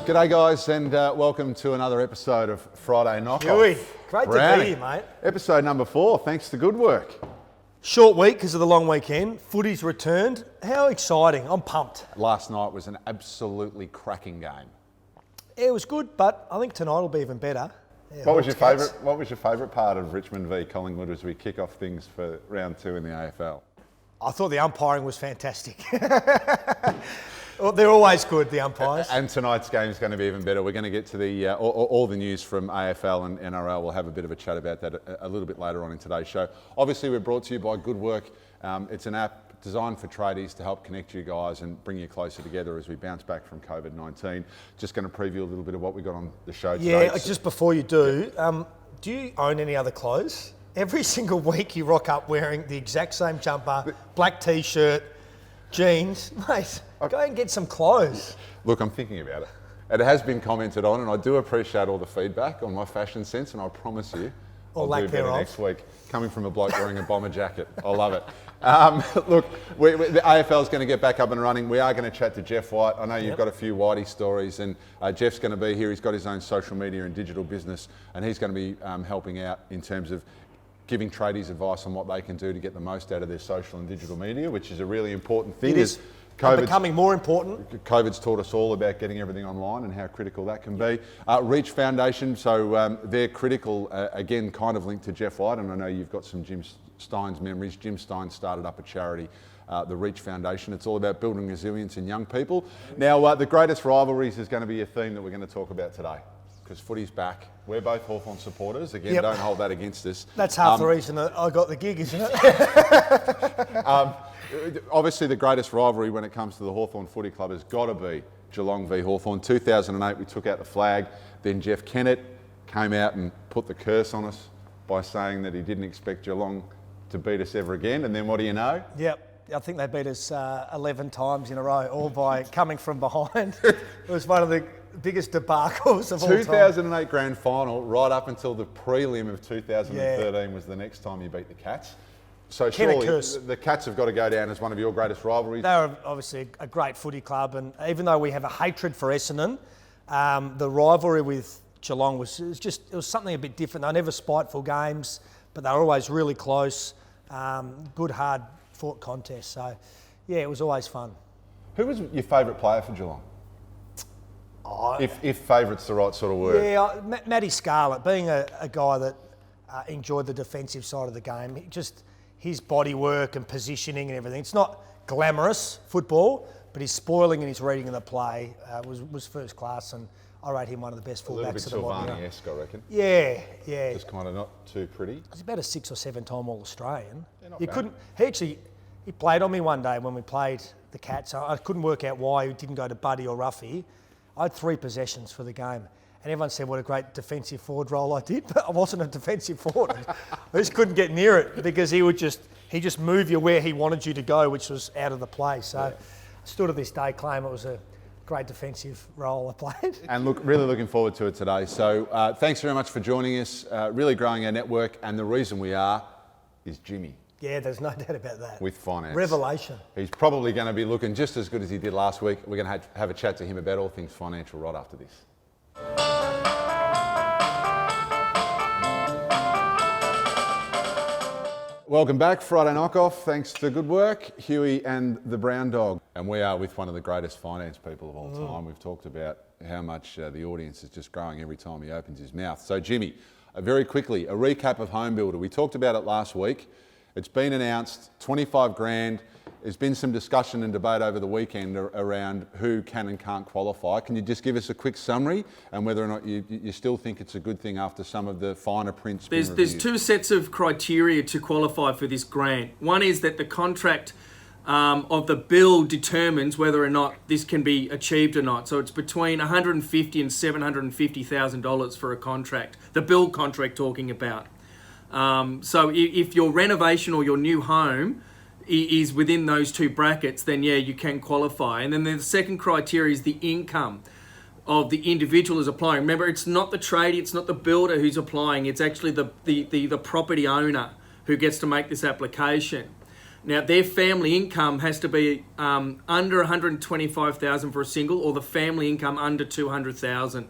G'day guys, and welcome to another episode of Friday Knockoff. Hewy, great to be here, mate. Episode number 4, thanks to good work. Short week because of the long weekend. Footy's returned. How exciting. I'm pumped. Last night was an absolutely cracking game. Yeah, it was good, but I think tonight will be even better. Yeah, What was your favourite part of Richmond v Collingwood as we kick off things for round 2 in the AFL? I thought the umpiring was fantastic. Well, they're always good, the umpires. And tonight's game is going to be even better. We're going to get to the all the news from AFL and NRL. We'll have a bit of a chat about that a little bit later on in today's show. Obviously, we're brought to you by Good Work. It's an app designed for tradies to help connect you guys and bring you closer together as we bounce back from COVID-19. Just going to preview a little bit of what we got on the show today. Yeah, just before you do you own any other clothes? Every single week you rock up wearing the exact same jumper, black T-shirt, jeans. Mate, go and get some clothes. Look, I'm thinking about it. It has been commented on, and I do appreciate all the feedback on my fashion sense, and I promise you I'll do better next week. Coming from a bloke wearing a bomber jacket. I love it. Look, the AFL is going to get back up and running. We are going to chat to Jeff White. I know you've got a few Whitey stories, and Jeff's going to be here. He's got his own social media and digital business, and he's going to be helping out in terms of giving tradies advice on what they can do to get the most out of their social and digital media, which is a really important thing. It is becoming more important. COVID's taught us all about getting everything online and how critical that can be. Reach Foundation, so they're critical, again, kind of linked to Jeff White, and I know you've got some Jim Stein's memories. Jim Stein started up a charity, the Reach Foundation. It's all about building resilience in young people. Now, the greatest rivalries is going to be a theme that we're going to talk about today, because footy's back. We're both Hawthorn supporters. Again, don't hold that against us. That's half the reason that I got the gig, isn't it? Obviously, the greatest rivalry when it comes to the Hawthorn Footy Club has got to be Geelong v Hawthorn. 2008, we took out the flag. Then Jeff Kennett came out and put the curse on us by saying that he didn't expect Geelong to beat us ever again. And then what do you know? Yep. I think they beat us 11 times in a row, all by coming from behind. It was one of the biggest debacles of all time. 2008 grand final, right up until the prelim of 2013 was the next time you beat the Cats. So surely the Cats have got to go down as one of your greatest rivalries. They were obviously a great footy club, and even though we have a hatred for Essendon, the rivalry with Geelong was something a bit different. They were never spiteful games, but they were always really close, good, hard-fought contests. So, yeah, it was always fun. Who was your favourite player for Geelong? If favourite's the right sort of word. Yeah, Matty Scarlett, being a guy that enjoyed the defensive side of the game, his body work and positioning and everything. It's not glamorous football, but his spoiling and his reading of the play was first class, and I rate him one of the best fullbacks of the modern era. A little bit Silvani-esque, I reckon. Yeah. Just kind of not too pretty. He's about a 6 or 7 time All-Australian. Yeah, He played on me one day when we played the Cats. I couldn't work out why he didn't go to Buddy or Ruffy. I had 3 possessions for the game, and everyone said what a great defensive forward role I did, but I wasn't a defensive forward. I just couldn't get near it because he just move you where he wanted you to go, which was out of the play. So I still to this day claim it was a great defensive role I played. And really looking forward to it today. So thanks very much for joining us, really growing our network, and the reason we are is Jimmy. Yeah, there's no doubt about that. With finance. Revelation. He's probably going to be looking just as good as he did last week. We're going to have a chat to him about all things financial right after this. Welcome back, Friday Knockoff. Thanks to Good Work, Hewy and the Brown Dog. And we are with one of the greatest finance people of all time. We've talked about how much the audience is just growing every time he opens his mouth. So Jimmy, very quickly, a recap of Home Builder. We talked about it last week. It's been announced, 25 grand. There's been some discussion and debate over the weekend around who can and can't qualify. Can you just give us a quick summary and whether or not you still think it's a good thing after some of the finer prints? There's 2 sets of criteria to qualify for this grant. One is that the contract of the bill determines whether or not this can be achieved or not. So it's between $150,000 and $750,000 for a contract. The bill contract talking about. So if your renovation or your new home is within those 2 brackets, then yeah, you can qualify. And then the second criteria is the income of the individual who's applying. Remember, it's not the tradie, it's not the builder who's applying, it's actually the property owner who gets to make this application. Now, their family income has to be under 125,000 for a single, or the family income under 200,000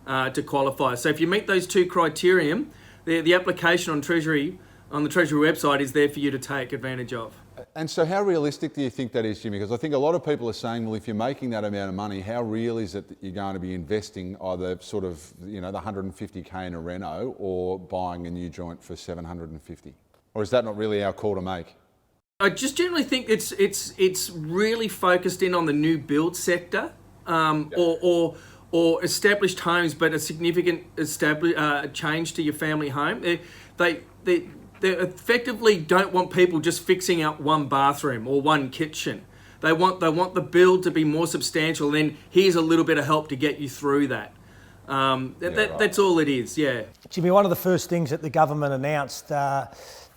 to qualify. So if you meet those two criteria, the application on the Treasury website is there for you to take advantage of. And so how realistic do you think that is, Jimmy? Because I think a lot of people are saying, well, if you're making that amount of money, how real is it that you're going to be investing either sort of, the 150K in a reno or buying a new joint for 750? Or is that not really our call to make? I just generally think it's really focused in on the new build sector, or established homes, but a significant change to your family home. They effectively don't want people just fixing out one bathroom or one kitchen. They want the build to be more substantial. Then here's a little bit of help to get you through that. That's all it is. Yeah. Jimmy, one of the first things that the government announced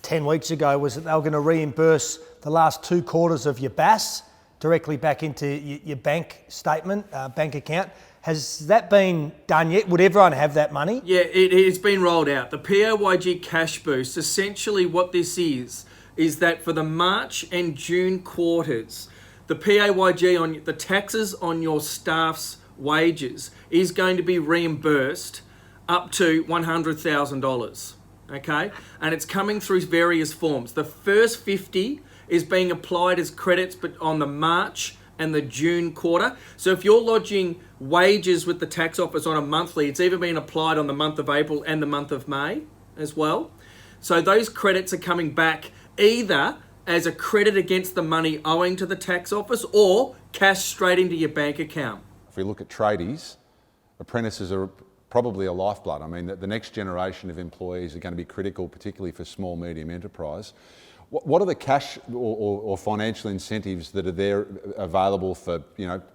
10 weeks ago was that they were going to reimburse the last 2 quarters of your BAS directly back into your bank statement, bank account. Has that been done yet? Would everyone have that money? Yeah, it's been rolled out. The PAYG cash boost, essentially what this is that for the March and June quarters, the PAYG on the taxes on your staff's wages is going to be reimbursed up to $100,000. Okay? And it's coming through various forms. The first 50 is being applied as credits, but on the March and the June quarter. So if you're lodging wages with the tax office on a monthly, it's even been applied on the month of April and the month of May as well. So those credits are coming back either as a credit against the money owing to the tax office or cash straight into your bank account. If we look at tradies, apprentices are probably a lifeblood. I mean, the next generation of employees are going to be critical, particularly for small, medium enterprise. What are the cash or financial incentives that are there available for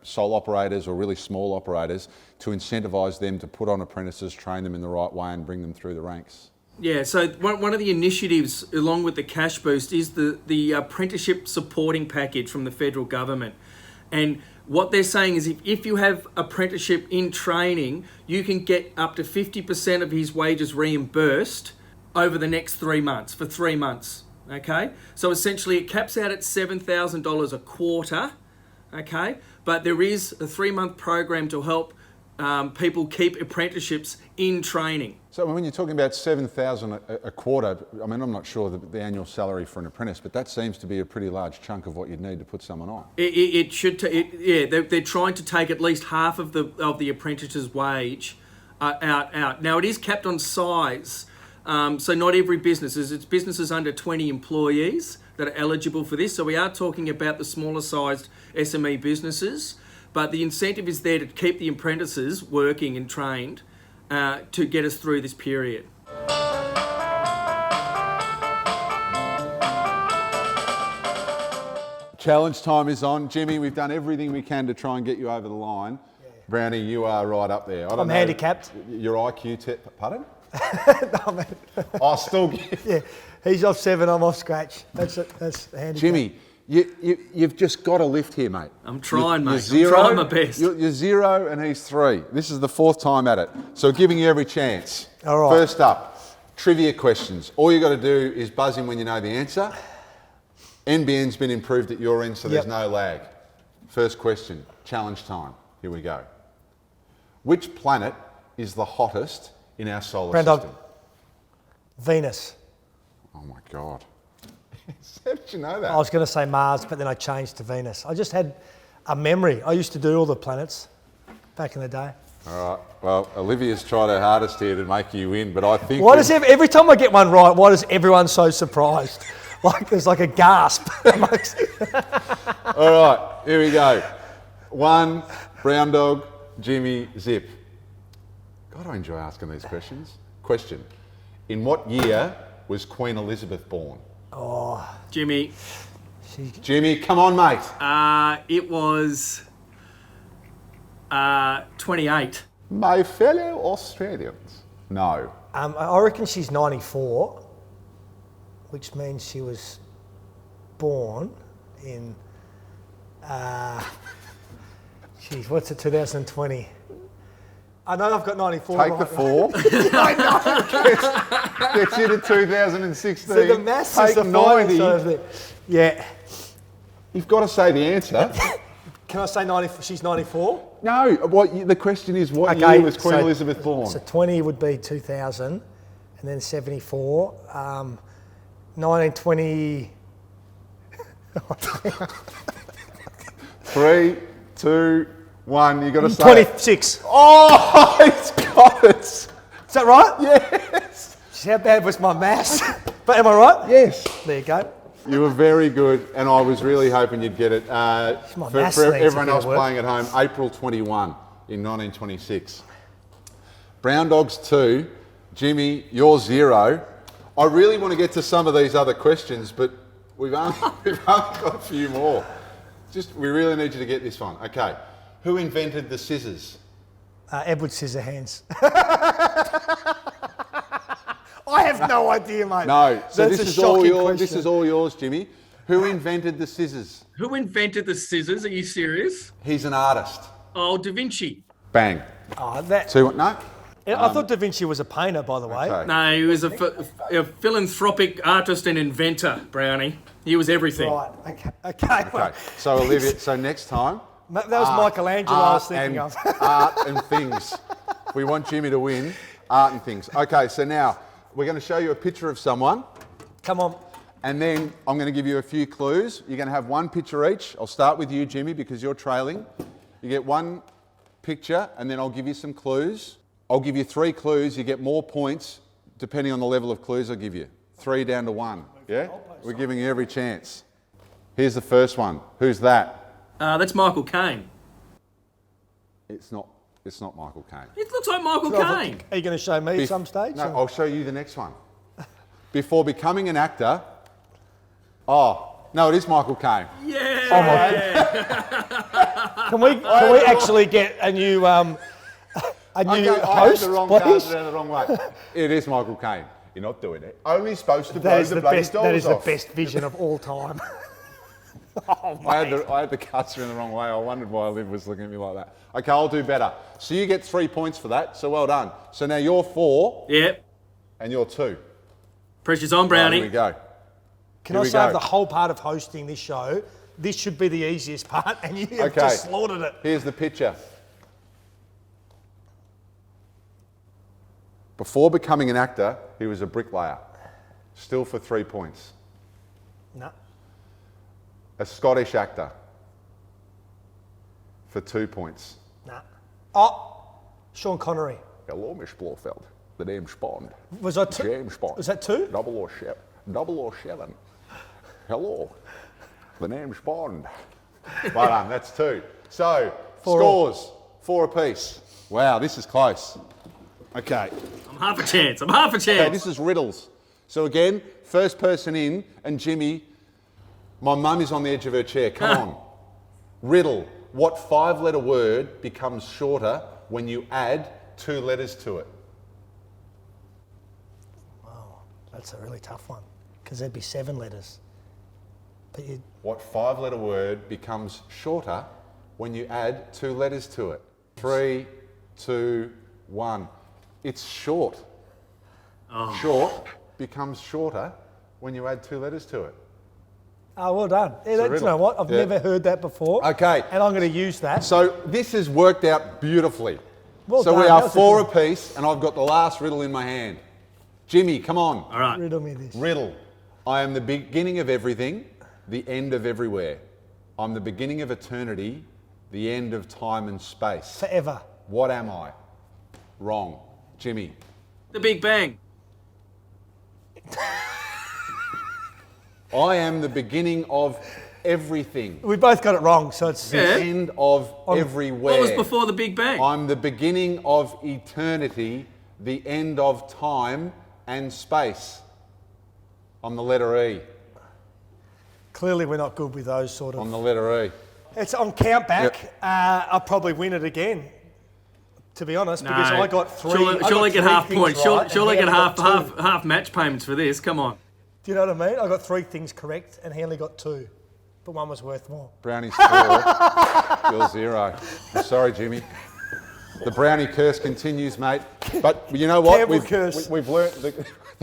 sole operators or really small operators to incentivise them to put on apprentices, train them in the right way and bring them through the ranks? Yeah, so one of the initiatives along with the cash boost is the apprenticeship supporting package from the federal government. And what they're saying is if you have apprenticeship in training, you can get up to 50% of his wages reimbursed over the next 3 months, for 3 months. Okay, so essentially it caps out at $7,000 a quarter, okay, but there is a 3-month program to help people keep apprenticeships in training. So when you're talking about $7,000 a quarter, I mean, I'm not sure the annual salary for an apprentice, but that seems to be a pretty large chunk of what you'd need to put someone on. They're trying to take at least half of the apprentice's wage out. Now it is capped on size. So not every business, it's businesses under 20 employees that are eligible for this. So we are talking about the smaller sized SME businesses, but the incentive is there to keep the apprentices working and trained to get us through this period. Challenge time is on. Jimmy, we've done everything we can to try and get you over the line. Yeah. Brownie, you are right up there. I'm handicapped. Your IQ, pardon? No, man. I'll still give. Yeah, he's off 7, I'm off scratch. That's handy. Jimmy, you've just got a lift here, mate. I'm trying, mate. I'm trying my best. You're 0 and he's 3. This is the 4th time at it. So giving you every chance. All right. First up, trivia questions. All you got to do is buzz in when you know the answer. NBN's been improved at your end, so there's no lag. First question, challenge time. Here we go. Which planet is the hottest in our solar system? Venus. Oh my God. How did you know that? I was going to say Mars, but then I changed to Venus. I just had a memory. I used to do all the planets back in the day. All right. Well, Olivia's tried her hardest here to make you win, but I think... Every time I get one right, why is everyone so surprised? Like there's like a gasp. All right, here we go. 1, Brown Dog, Jimmy, Zip. God, I enjoy asking these questions. Question. In what year was Queen Elizabeth born? Oh, Jimmy. Jimmy, come on, mate. It was 28. My fellow Australians. No. I reckon she's 94, which means she was born in, what's it, 2020? I know I've got 94. Take the 4. Gets you to 2016. So the maths Take is the 90. Yeah. You've got to say the answer. Can I say 90? She's 94. No. The question is, what Okay, year was Queen so- Elizabeth born? So 20 would be 2000, and then 74. 1920. 3, 2, 1. You got to say. 26. Oh, he's got it. Is that right? Yes. How bad was my maths? But am I right? Yes. There you go. You were very good, and I was really hoping you'd get it. maths For needs a everyone bit else of work. playing at home, April 21 in 1926. Brown Dogs 2, Jimmy, you're 0. I really want to get to some of these other questions, but we've only got a few more. We really need you to get this one. Okay. Who invented the scissors? Edward Scissorhands. I have no idea, mate. No. So That's this a is all shocking yours. question. This is all yours, Jimmy. Who invented the scissors? Who invented the scissors? Are you serious? He's an artist. Oh, Da Vinci. Bang. Oh, that. 2, no? I thought Da Vinci was a painter, by the way. Okay. No, he was a philanthropic artist and inventor, Brownie. He was everything. Right. Okay. Okay. So Olivia, so next time. That was Michelangelo I was thinking of. Art and things. We want Jimmy to win. Art and things. Okay, so now we're going to show you a picture of someone, Come on. and then I'm going to give you a few clues. You're going to have one picture each. I'll start with you, Jimmy, because you're trailing. You get one picture, and then I'll give you some clues. I'll give you 3 clues. You get more points depending on the level of clues I give you. 3 down to 1. Yeah? We're giving you every chance. Here's the first one. Who's that? That's Michael Caine. It's not Michael Caine. It looks like Michael Caine. Are you going to show me at some stage? No, or- I'll show you the next one. Before becoming an actor. Oh, no, it is Michael Caine. Yeah. Can we actually get a new I had host, the wrong please? card down the wrong way. It is Michael Caine. You're not doing it. Only supposed to blow That is the the bloody best. That doors is the off. best vision of all time. Oh, I mate. had the cursor in the wrong way. I wondered why Liv was looking at me like that. Okay, I'll do better. So you get 3 points for that. So well done. So now you're 4 Yep. and you're 2. Pressure's on, Right, Brownie. here we go. Can Here I we say go. the whole part of hosting this show? This should be the easiest part, and you have Okay. just slaughtered it. Here's the picture. Before becoming an actor, he was a bricklayer. Still for 3 points. No. A Scottish actor for 2 points. No. Oh, Sean Connery. Hello, Miss Blofeld. The name's Bond. Was I two? James Bond. Was that 2? 007. 007. Hello. The name's Bond. Well done, that's 2. So, 4 scores, 4 apiece. Wow, this is close. Okay. I'm half a chance. Okay, this is riddles. So again, first person in, and Jimmy, my mum is on the edge of her chair. Come on. Riddle. What 5-letter word becomes shorter when you add 2 letters to it? That's a really tough one, because there'd be 7 letters. But you, What 5-letter word becomes shorter when you add 2 letters to it? 3, 2, 1. It's short. Oh. Short becomes shorter when you add 2 letters to it. oh, well done. Yeah, a you riddle. know what? I've Yeah. never heard that before. Okay. And I'm going to use that. So this has worked out beautifully. Well so done. we That are was a 4 good- apiece, and I've got the last riddle in my hand. Jimmy, come on. All right. Riddle me this. Riddle. I am the beginning of everything, the end of everywhere. I'm the beginning of eternity, the end of time and space. Forever. What am I? Wrong. Jimmy. The Big Bang. I am the beginning of everything. We both got it wrong, so it's... The Yeah. end of everywhere. What was before the Big Bang? I'm the beginning of eternity, the end of time and space. I'm the letter E. Clearly we're not good with those sort of... I'm the letter E. It's on count back. Yep. I'll probably win it again, to be honest, because I got 3. Surely get half things points. right, Surely and get he only got 2. half match payments for this. Come on. Do you know what I mean? I got 3 things correct, and he only got 2. But one was worth more. Brownie's 4. You're 0. I'm sorry, Jimmy. The brownie curse continues, mate. But you know what? Campbell curse. We've learned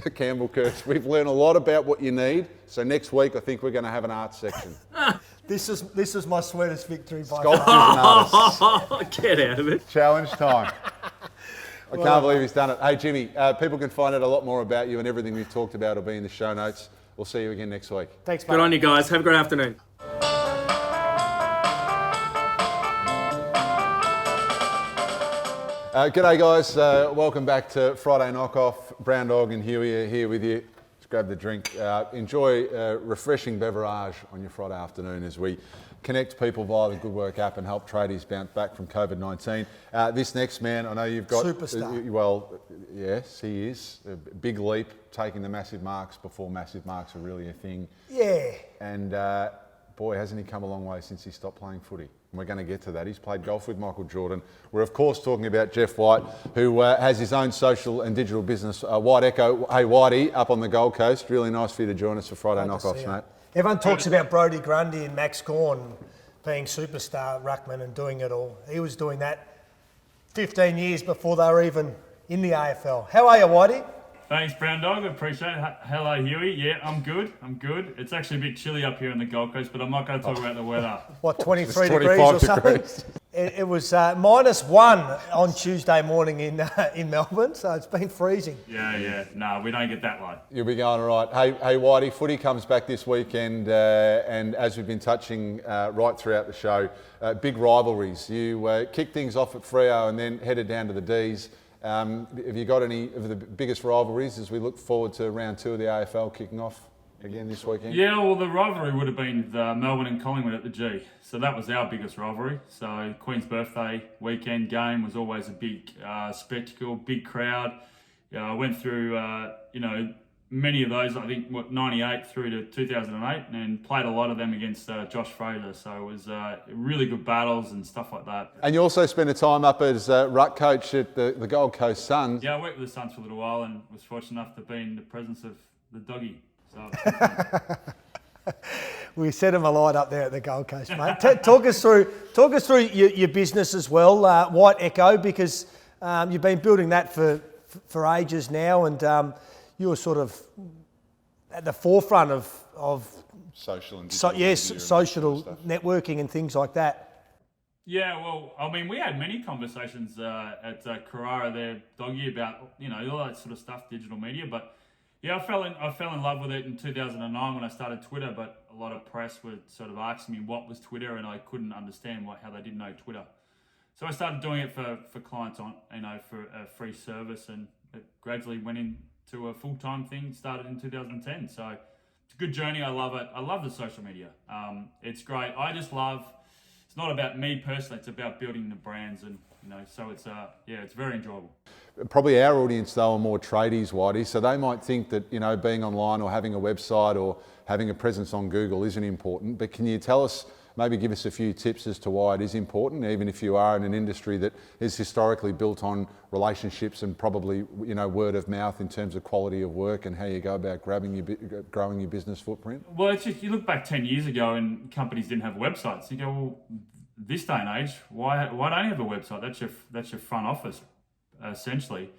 the Campbell curse. We've learned a lot about what you need. So next week, I think we're going to have an art section. This is my sweetest victory by Sculptors far. and artists. Get out of it. Challenge time. I can't believe he's done it. Hey, Jimmy, people can find out a lot more about you, and everything we've talked about will be in the show notes. We'll see you again next week. Thanks, mate. Good on you guys. Have a great afternoon. G'day guys, welcome back to Friday Knockoff. Brown Dog and Hewy are here with you. Let's grab the drink. Enjoy a refreshing beverage on your Friday afternoon as we connect people via the Good Work app and help tradies bounce back from COVID-19. This next man, I know you've got... Superstar. Well, yes, he is. A big leap, taking the massive marks before massive marks are really a thing. Yeah. And boy, hasn't he come a long way since he stopped playing footy. And we're going to get to that. He's played golf with Michael Jordan. We're, of course, talking about Jeff White, who has his own social and digital business, White Echo. Hey, Whitey, up on the Gold Coast. Really nice for you to join us for Friday Knockoffs, mate. Everyone talks about Brodie Grundy and Max Gawn being superstar ruckman and doing it all. He was doing that 15 years before they were even in the AFL. How are you, Whitey? Thanks, Brown Dog. I appreciate it. Hello, Hewy. Yeah, I'm good. It's actually a bit chilly up here on the Gold Coast, but I'm not going to talk about the weather. What, 23 It's degrees 25 or something? degrees. It was -1 on Tuesday morning in Melbourne, so it's been freezing. Yeah. No, we don't get that low. You'll be going all right. Hey, Whitey, footy comes back this weekend, and as we've been touching right throughout the show, big rivalries. You kicked things off at Freo and then headed down to the D's. Have you got any of the biggest rivalries as we look forward to round 2 of the AFL kicking off again this weekend? Yeah, well, the rivalry would have been the Melbourne and Collingwood at the G. So that was our biggest rivalry. So Queen's birthday weekend game was always a big spectacle, big crowd. I went through, many of those, I think, 98 through to 2008, and played a lot of them against Josh Fraser. So it was really good battles and stuff like that. And you also spent a time up as ruck coach at the Gold Coast Suns. Yeah, I worked with the Suns for a little while and was fortunate enough to be in the presence of the doggy. So We set them alight up there at the Gold Coast, mate. Talk us through your business as well, White Echo, because you've been building that for ages now, and you're sort of at the forefront of Social and social networking and things like that. yeah, well, I mean, we had many conversations at Carrara there, doggy, about all that sort of stuff, digital media. But yeah, I fell in love with it in 2009 when I started Twitter. But a lot of press were sort of asking me what was Twitter, and I couldn't understand how they didn't know Twitter. So I started doing it for clients for a free service, and it gradually went into a full-time thing. Started in 2010. So it's a good journey. I love it. I love the social media. It's great. I just love. It's not about me personally. It's about building the brands, and so it's it's very enjoyable. Probably our audience though are more tradies, Whitey, so they might think that being online or having a website or having a presence on Google isn't important. But can you tell us, maybe give us a few tips as to why it is important, even if you are in an industry that is historically built on relationships and probably word of mouth in terms of quality of work and how you go about growing your business footprint? Well, it's just, you look back 10 years ago and companies didn't have websites. You go, well, this day and age, why don't you have a website? That's your front office, essentially.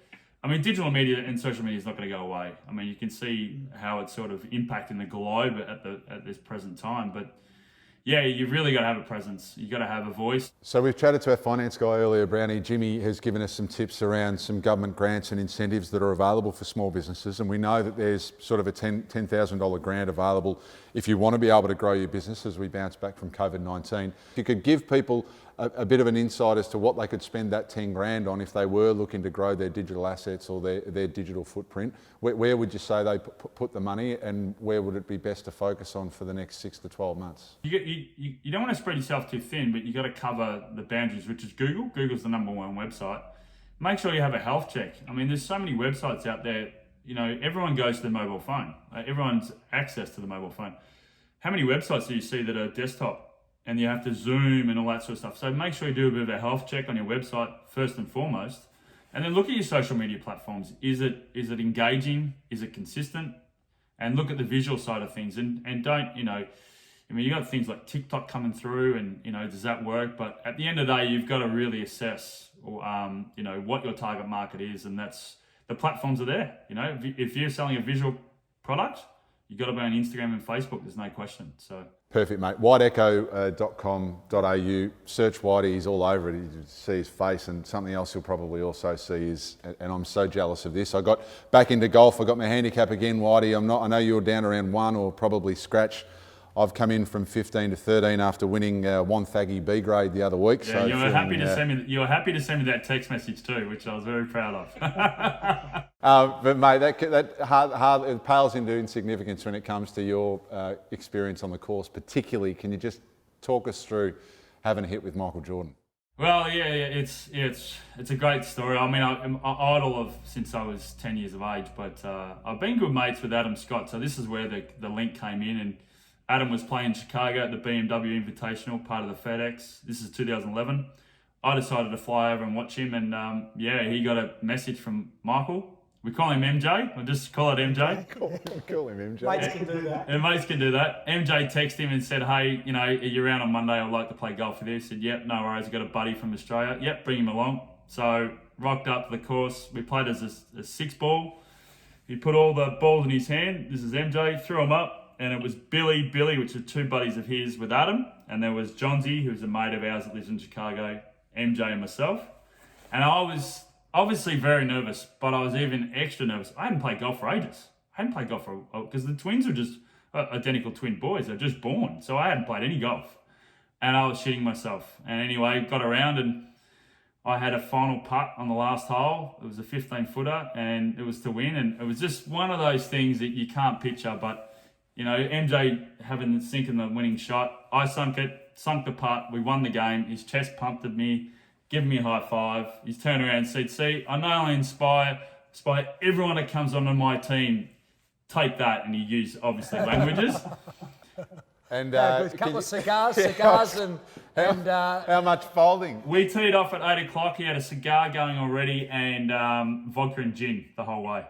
I mean, digital media and social media is not going to go away. I mean, you can see how it's sort of impacting the globe at this present time. But yeah, you've really got to have a presence. You've got to have a voice. So we've chatted to our finance guy earlier, Brownie. Jimmy has given us some tips around some government grants and incentives that are available for small businesses. And we know that there's sort of a $10,000 grant available if you want to be able to grow your business as we bounce back from COVID-19. If you could give people a bit of an insight as to what they could spend that 10 grand on if they were looking to grow their digital assets or their digital footprint, where would you say they put the money, and where would it be best to focus on for the next 6 to 12 months? You don't want to spread yourself too thin, but you got to cover the boundaries, which is Google. Google's the number one website. Make sure you have a health check. I mean, there's so many websites out there. Everyone goes to the mobile phone. Everyone's access to the mobile phone. How many websites do you see that are desktop? And you have to zoom and all that sort of stuff. So make sure you do a bit of a health check on your website first and foremost. And then look at your social media platforms. Is it engaging? Is it consistent? And look at the visual side of things. And don't, I mean, you got things like TikTok coming through, and does that work? But at the end of the day, you've got to really assess, what your target market is, and that's the platforms are there. If you're selling a visual product, you've got to be on Instagram and Facebook. There's no question. So. Perfect, mate. whiteecho.com.au. Search Whitey, he's all over it. You see his face, and something else you'll probably also see is, and I'm so jealous of this, I got back into golf. I got my handicap again, Whitey. I know you're down around 1 or probably scratch. I've come in from 15 to 13 after winning fromThe B grade the other week. Yeah, so you were happy to send me. You were happy to send me that text message too, which I was very proud of. But mate, that hard, it pales into insignificance when it comes to your experience on the course. Particularly, can you just talk us through having a hit with Michael Jordan? Well, yeah, it's a great story. I mean, I'm an idol of since I was 10 years of age, but I've been good mates with Adam Scott. So this is where the link came in, and Adam was playing in Chicago at the BMW Invitational, part of the FedEx. This is 2011. I decided to fly over and watch him, and he got a message from Michael. We call him MJ. We'll just call it MJ. Call him MJ. Mates can do that. And mates can do that. MJ texted him and said, hey, are you around on Monday? I'd like to play golf with you. He said, yep, no worries. I've got a buddy from Australia. Yep, bring him along. So rocked up to the course. We played as a 6-ball. He put all the balls in his hand. This is MJ. Threw them up. And it was Billy, which are 2 buddies of his with Adam. And there was Johnsy, who's a mate of ours that lives in Chicago, MJ and myself. And I was obviously very nervous, but I was even extra nervous. I hadn't played golf for ages. Because the twins are just identical twin boys. They're just born. So I hadn't played any golf. And I was shitting myself. And anyway, got around and I had a final putt on the last hole. It was a 15-footer and it was to win. And it was just one of those things that you can't picture, but MJ sinking the winning shot. I sunk the putt. We won the game. His chest pumped at me, giving me a high five. He's turned around and said, see, I not only inspire everyone that comes onto my team, take that. And he used, obviously, languages. And a couple of cigars and how much folding? We teed off at 8 o'clock. He had a cigar going already and vodka and gin the whole way.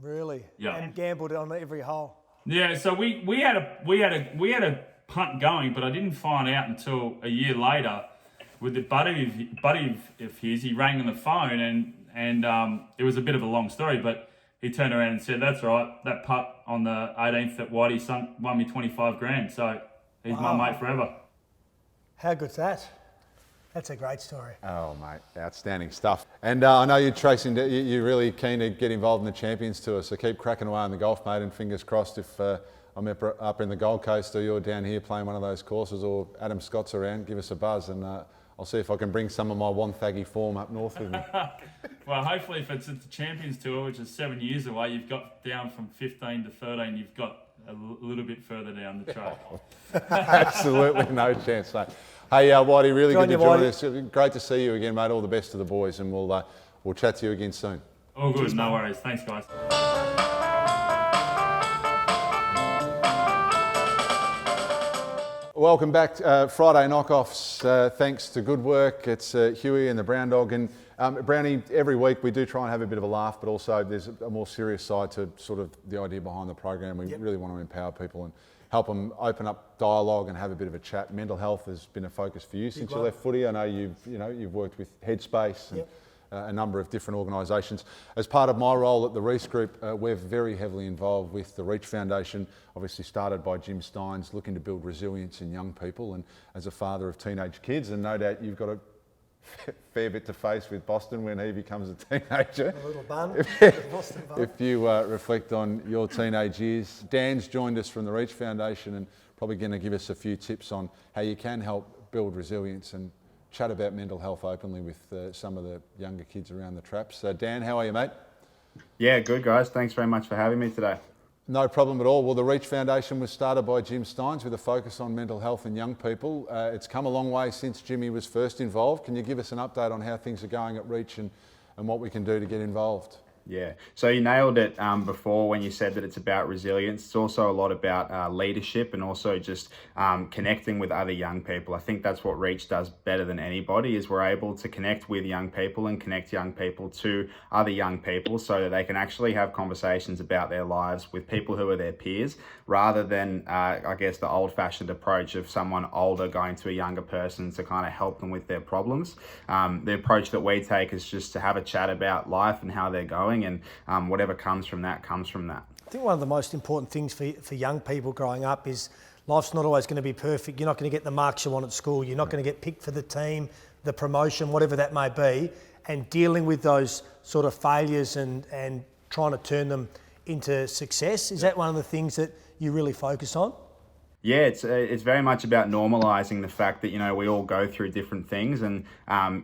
Really? Yeah. And gambled on every hole. Yeah, so we had a punt going, but I didn't find out until a year later with the buddy of his. He rang on the phone and it was a bit of a long story, but he turned around and said, "That's right, that putt on the 18th at Whitey won me 25 grand." So he's my mate forever. How good's that? That's a great story. Oh, mate, outstanding stuff. And I know you're really keen to get involved in the Champions Tour, so keep cracking away on the golf, mate, and fingers crossed if I'm up in the Gold Coast or you're down here playing one of those courses or Adam Scott's around, give us a buzz and I'll see if I can bring some of my fromThe form up north with me. Well, hopefully if it's at the Champions Tour, which is 7 years away, you've got down from 15 to 13, you've got a little bit further down the track. Absolutely no chance, mate. Hey, Whitey, really good to join us. Whitey. Great to see you again, mate. All the best to the boys, and we'll chat to you again soon. All good, no worries. Thanks, guys. Welcome back. Friday knockoffs. Thanks to good work. It's Hewy and the Brown Dog. And Brownie, every week we do try and have a bit of a laugh, but also there's a more serious side to sort of the idea behind the program. We really want to empower people and help them open up dialogue and have a bit of a chat. Mental health has been a focus for you since you left footy. I know you've worked with Headspace and a number of different organisations. As part of my role at the Reece Group, we're very heavily involved with the Reach Foundation, obviously started by Jim Steins, looking to build resilience in young people. And as a father of teenage kids, and no doubt you've got a fair bit to face with Boston when he becomes a teenager. A little bun. Boston bun. If you reflect on your teenage years, Dan's joined us from the Reach Foundation and probably going to give us a few tips on how you can help build resilience and chat about mental health openly with some of the younger kids around the traps. Dan, how are you, mate? Yeah, good, guys. Thanks very much for having me today. No problem at all. Well, the Reach Foundation was started by Jim Steins with a focus on mental health in young people. It's come a long way since Jimmy was first involved. Can you give us an update on how things are going at Reach and what we can do to get involved? Yeah, so you nailed it before when you said that it's about resilience. It's also a lot about leadership and also just connecting with other young people. I think that's what Reach does better than anybody, is we're able to connect with young people and connect young people to other young people so that they can actually have conversations about their lives with people who are their peers, rather than, I guess, the old-fashioned approach of someone older going to a younger person to kind of help them with their problems. The approach that we take is just to have a chat about life and how they're going, and whatever comes from that comes from that. I think one of the most important things for young people growing up is life's not always going to be perfect. You're not going to get the marks you want at school. You're not going to get picked for the team, the promotion, whatever that may be. And dealing with those sort of failures and trying to turn them into success, is that one of the things that you really focus on? Yeah, it's very much about normalizing the fact that, we all go through different things, and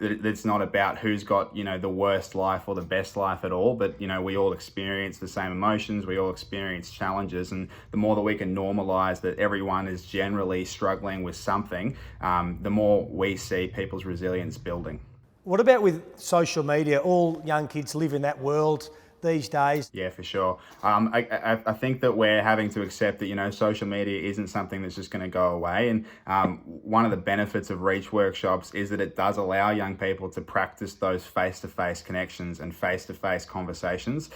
it's not about who's got, the worst life or the best life at all, but, we all experience the same emotions, we all experience challenges, and the more that we can normalize that everyone is generally struggling with something, the more we see people's resilience building. What about with social media? All young kids live in that world these days. Yeah, for sure. I think that we're having to accept that, social media isn't something that's just going to go away. And one of the benefits of Reach workshops is that it does allow young people to practice those face-to-face connections and face-to-face conversations.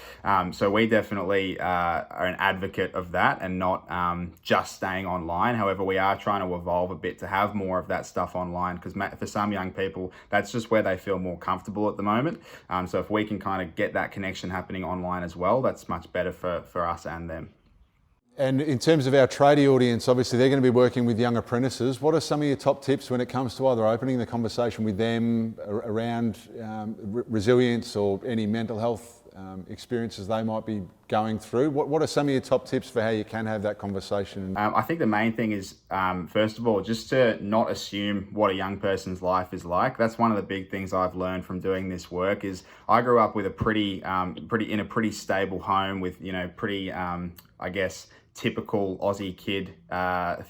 So we definitely are an advocate of that and not just staying online. However, we are trying to evolve a bit to have more of that stuff online, because for some young people, that's just where they feel more comfortable at the moment. So if we can kind of get that connection happening online as well, that's much better for us and them. And in terms of our tradie audience, obviously they're going to be working with young apprentices. What are some of your top tips when it comes to either opening the conversation with them around resilience or any mental health experiences they might be going through? What are some of your top tips for how you can have that conversation? I think the main thing is, first of all, just to not assume what a young person's life is like. That's one of the big things I've learned from doing this work. Is I grew up with a pretty stable home with, pretty, I guess, typical Aussie kid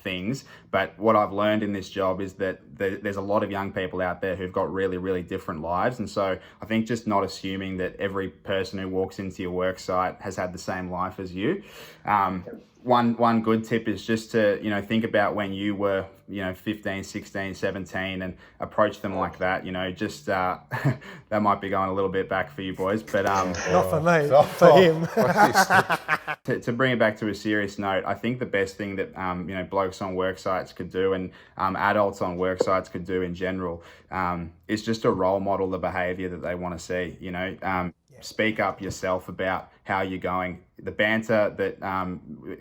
things. But what I've learned in this job is that there's a lot of young people out there who've got really, really different lives. And so I think just not assuming that every person who walks into your work site has had the same life as you. One good tip is just to, think about when you were, 15, 16, 17 and approach them like that, just that might be going a little bit back for you boys, but not for me, for him. To bring it back to a serious note, I think the best thing that, blokes on work sites could do, and adults on work sites could do in general, is just to role model the behavior that they want to see, Speak up yourself about how you're going. The banter that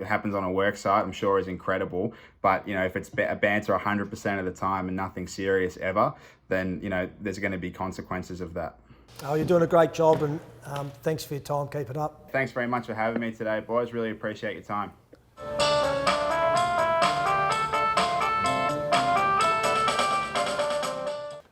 happens on a work site, I'm sure, is incredible. But, if it's a banter 100% of the time and nothing serious ever, then, there's going to be consequences of that. Oh, you're doing a great job, and thanks for your time. Keep it up. Thanks very much for having me today, boys. Really appreciate your time.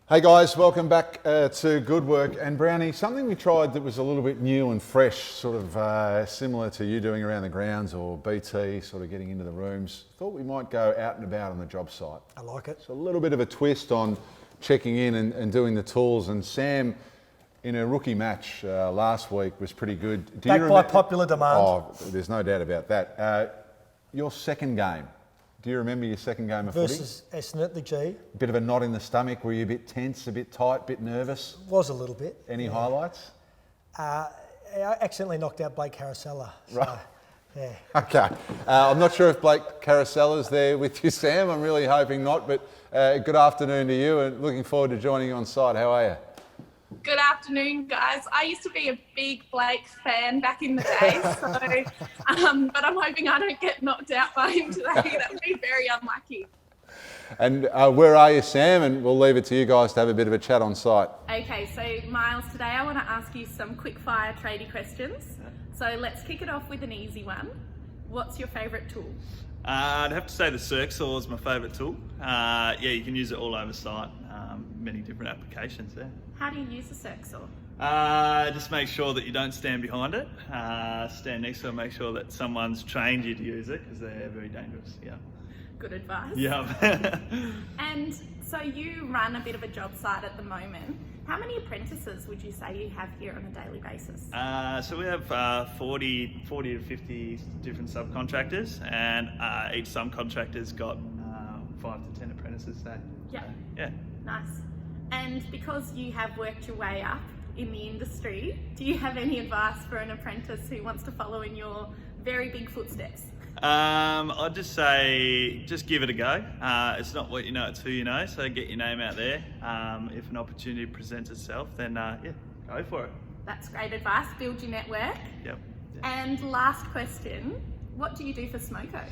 Hey guys, welcome back to Good Work. And Brownie, something we tried that was a little bit new and fresh, sort of similar to you doing around the grounds or BT, sort of getting into the rooms. Thought we might go out and about on the job site. I like it. So a little bit of a twist on checking in and doing the tools. And Sam, in her rookie match last week, was pretty good. Back by popular demand. Oh, there's no doubt about that. Your second game. Do you remember your second game of footy? Versus Essendon at the G. Bit of a knot in the stomach. Were you a bit tense, a bit tight, a bit nervous? Was a little bit. Any highlights? I accidentally knocked out Blake Carousella. So, Right. Yeah. Okay. I'm not sure if Blake Carasella's there with you, Sam. I'm really hoping not, but good afternoon to you and looking forward to joining you on site. How are you? Good afternoon, guys. I used to be a big Blake fan back in the day, so but I'm hoping I don't get knocked out by him today. That would be very unlucky. And where are you, Sam? And we'll leave it to you guys to have a bit of a chat on site. Okay, so Miles, today I want to ask you some quick fire tradie questions. So let's kick it off with an easy one. What's your favourite tool? I'd have to say the circ saw is my favourite tool. You can use it all over site, many different applications there. How do you use the circ saw? Just make sure that you don't stand behind it. Stand next to it, make sure that someone's trained you to use it, because they're very dangerous, yeah. Good advice. Yeah. And so you run a bit of a job site at the moment. How many apprentices would you say you have here on a daily basis? So we have 40 to 50 different subcontractors, and each subcontractor's got 5 to 10 apprentices there. Yeah. Yeah. Nice. And because you have worked your way up in the industry, do you have any advice for an apprentice who wants to follow in your very big footsteps? I'd just say, just give it a go. It's not what you know, it's who you know. So get your name out there. If an opportunity presents itself, then go for it. That's great advice. Build your network. Yep. And last question, what do you do for Smoko?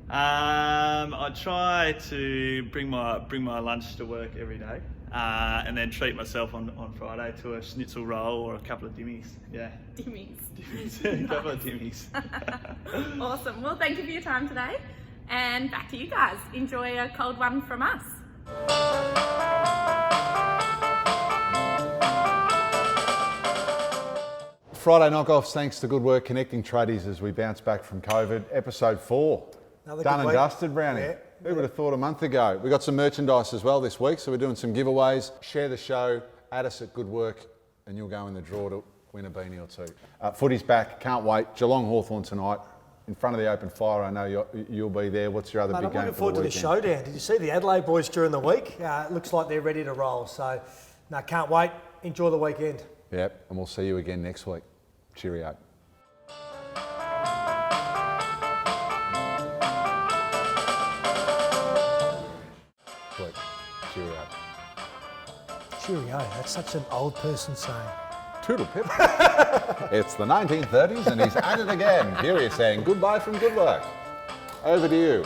I try to bring my lunch to work every day, and then treat myself on Friday to a schnitzel roll or a couple of dimmies. Yeah. Dimmies. A couple of dimmies. Awesome. Well, thank you for your time today. And back to you guys. Enjoy a cold one from us. Friday knockoffs, thanks to Good Work Connecting Tradies as we bounce back from COVID. Episode 4. Another Done good and week. dusted, Brownie. Yeah. Who would have thought a month ago? We got some merchandise as well this week, so we're doing some giveaways. Share the show, add us at Good Work, and you'll go in the draw to win a beanie or two. Footy's back, can't wait. Geelong Hawthorn tonight, in front of the open fire. I know you'll be there. What's your other Mate, big I'm game looking for forward the to the weekend? showdown. Did you see the Adelaide boys during the week? It looks like they're ready to roll. So, no, can't wait. Enjoy the weekend. Yep, and we'll see you again next week. Cheerio. Cheerio. Cheerio, that's such an old person saying. Toodle pip. It's the 1930s and he's at it again. Here he is saying goodbye from Good Work. Over to you.